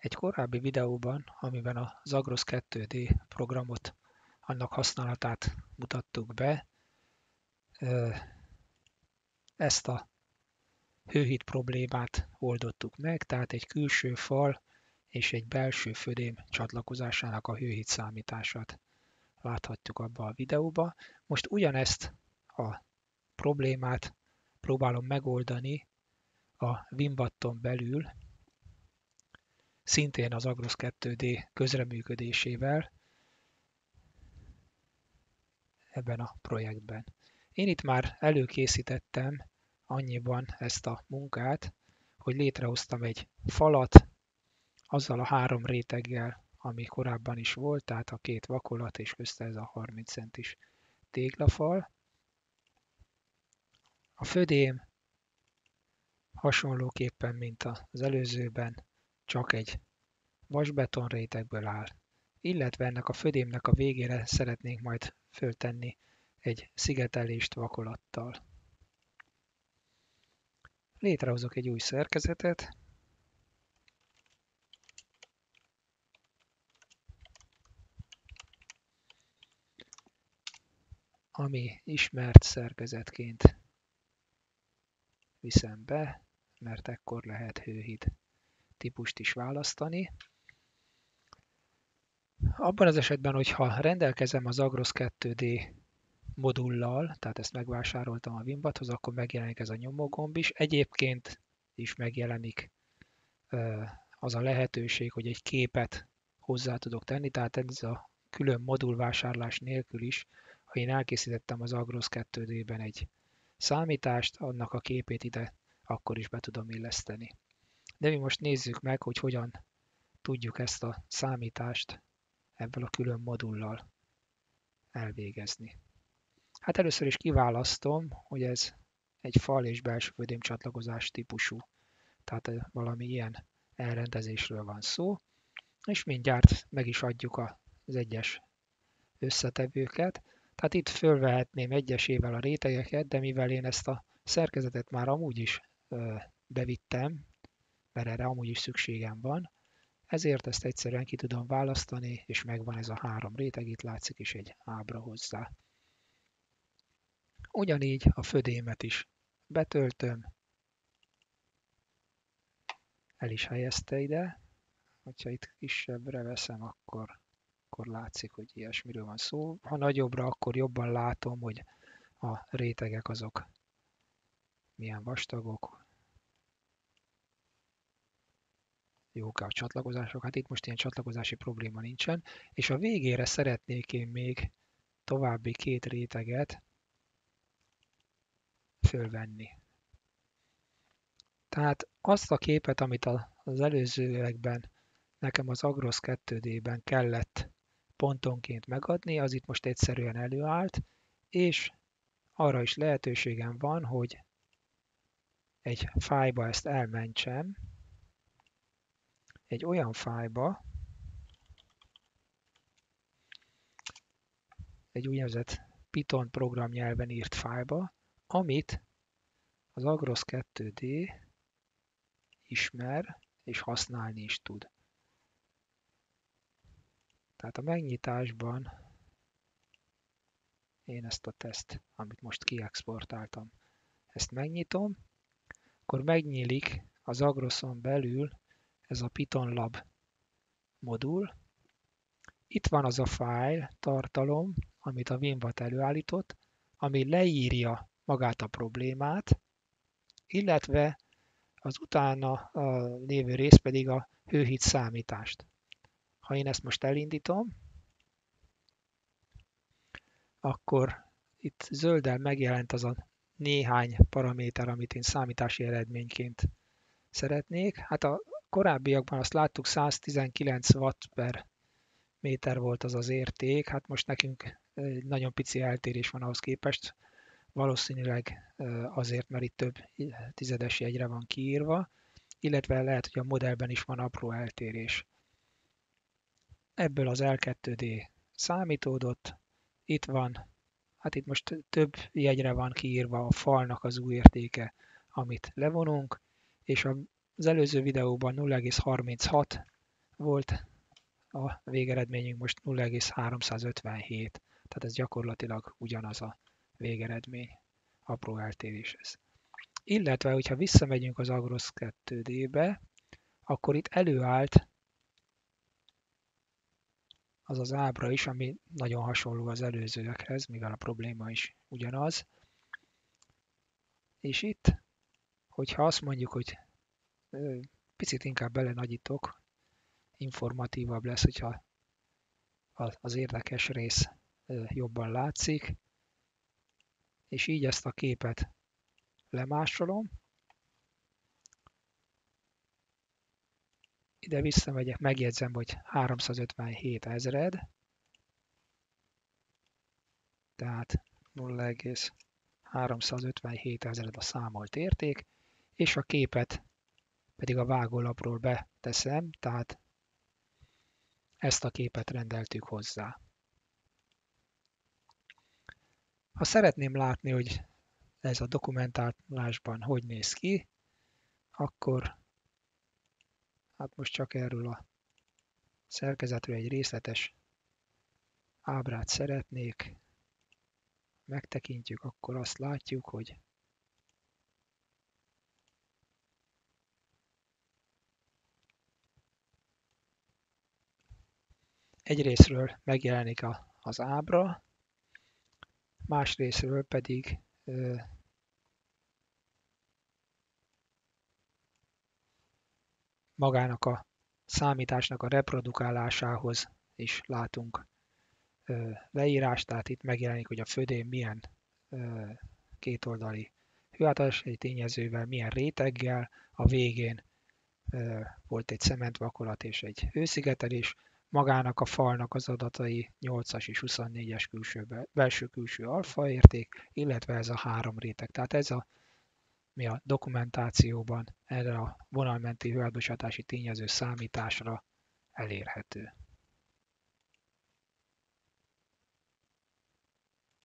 Egy korábbi videóban, amiben a Zagros 2D programot, annak használatát mutattuk be, ezt a hőhíd problémát oldottuk meg, tehát egy külső fal és egy belső födém csatlakozásának a hőhíd számítását láthatjuk abba a videóba. Most ugyanezt a problémát próbálom megoldani a Wimbatton belül, szintén az Agros 2D közreműködésével ebben a projektben. Én itt már előkészítettem annyiban ezt a munkát, hogy létrehoztam egy falat azzal a 3 réteggel, ami korábban is volt, tehát a 2 vakolat és közte ez a 30 centis téglafal. A födém hasonlóképpen, mint az előzőben, csak egy vasbeton rétegből áll, illetve ennek a födémnek a végére szeretnénk majd föltenni egy szigetelést vakolattal. Létrehozok egy új szerkezetet, ami ismert szerkezetként viszem be, mert ekkor lehet hőhíd típust is választani. Abban az esetben, hogyha rendelkezem az Agros 2D modullal, tehát ezt megvásároltam a Wimbathoz, akkor megjelenik ez a nyomógomb is. Egyébként is megjelenik az a lehetőség, hogy egy képet hozzá tudok tenni, tehát ez a külön modulvásárlás nélkül is, ha én elkészítettem az Agros 2D-ben egy számítást, annak a képét ide akkor is be tudom illeszteni. De mi most nézzük meg, hogy hogyan tudjuk ezt a számítást ebből a külön modullal elvégezni. Hát először is kiválasztom, hogy ez egy fal és belső födém csatlakozás típusú, tehát valami ilyen elrendezésről van szó, és mindjárt meg is adjuk az egyes összetevőket. Tehát itt fölvehetném egyesével a rétegeket, de mivel én ezt a szerkezetet már amúgy is bevittem, mert erre amúgy is szükségem van, ezért ezt egyszerűen ki tudom választani, és megvan ez a 3 réteg, itt látszik is egy ábra hozzá. Ugyanígy a födémet is betöltöm, el is helyezte ide, hogyha itt kisebbre veszem, akkor látszik, hogy ilyesmiről van szó. Ha nagyobbra, akkor jobban látom, hogy a rétegek azok milyen vastagok, jók a csatlakozások. Hát itt most ilyen csatlakozási probléma nincsen, és a végére szeretnék én még további 2 réteget fölvenni. Tehát azt a képet, amit az előzőekben nekem az Agros 2D-ben kellett pontonként megadni, az itt most egyszerűen előállt, és arra is lehetőségem van, hogy egy fájlba ezt elmentsem, egy olyan fájlba, egy úgynevezett Python programnyelven írt fájlba, amit az Agros 2D ismer és használni is tud. Tehát a megnyitásban én ezt a teszt, amit most kiexportáltam, ezt megnyitom, akkor megnyílik az Agroson belül ez a Python Lab modul. Itt van az a fájl tartalom, amit a Wimbat előállított, ami leírja magát a problémát, illetve az utána lévő rész pedig a hőhíd számítást. Ha én ezt most elindítom, akkor itt zölddel megjelent az a néhány paraméter, amit én számítási eredményként szeretnék. Hát a korábbiakban azt láttuk, 119 watt per méter volt az az érték, hát most nekünk egy nagyon pici eltérés van ahhoz képest, valószínűleg azért, mert itt több tizedes jegyre van kiírva, illetve lehet, hogy a modellben is van apró eltérés. Ebből az L2D számítódott, itt van, hát itt most több jegyre van kiírva a falnak az új értéke, amit levonunk, és az előző videóban 0,36 volt a végeredményünk, most 0,357, tehát ez gyakorlatilag ugyanaz a végeredmény, apró eltérés ez. Illetve, hogyha visszamegyünk az Agros 2D-be, akkor itt előállt az az ábra is, ami nagyon hasonló az előzőekhez, mivel a probléma is ugyanaz. És itt, hogyha azt mondjuk, hogy picit inkább belenagyítok, informatívabb lesz, hogyha az érdekes rész jobban látszik, és így ezt a képet lemásolom. Ide visszamegyek, megjegyzem, hogy 357 ezred, tehát 0,357 ezred a számolt érték, és a képet pedig a vágólapról beteszem, tehát ezt a képet rendeltük hozzá. Ha szeretném látni, hogy ez a dokumentálásban hogy néz ki, akkor hát most csak erről a szerkezetről egy részletes ábrát szeretnék. Megtekintjük, akkor azt látjuk, hogy egy részről megjelenik az ábra, más részről pedig magának a számításnak a reprodukálásához is látunk leírást, tehát itt megjelenik, hogy a födém milyen kétoldali hőátadási tényezővel, milyen réteggel, a végén volt egy cementvakolat és egy hőszigetelés, magának a falnak az adatai 8-as és 24-es belső-külső alfa érték, illetve ez a 3 réteg. Tehát ez mi a dokumentációban erre a vonalmenti hőátbocsátási tényező számításra elérhető.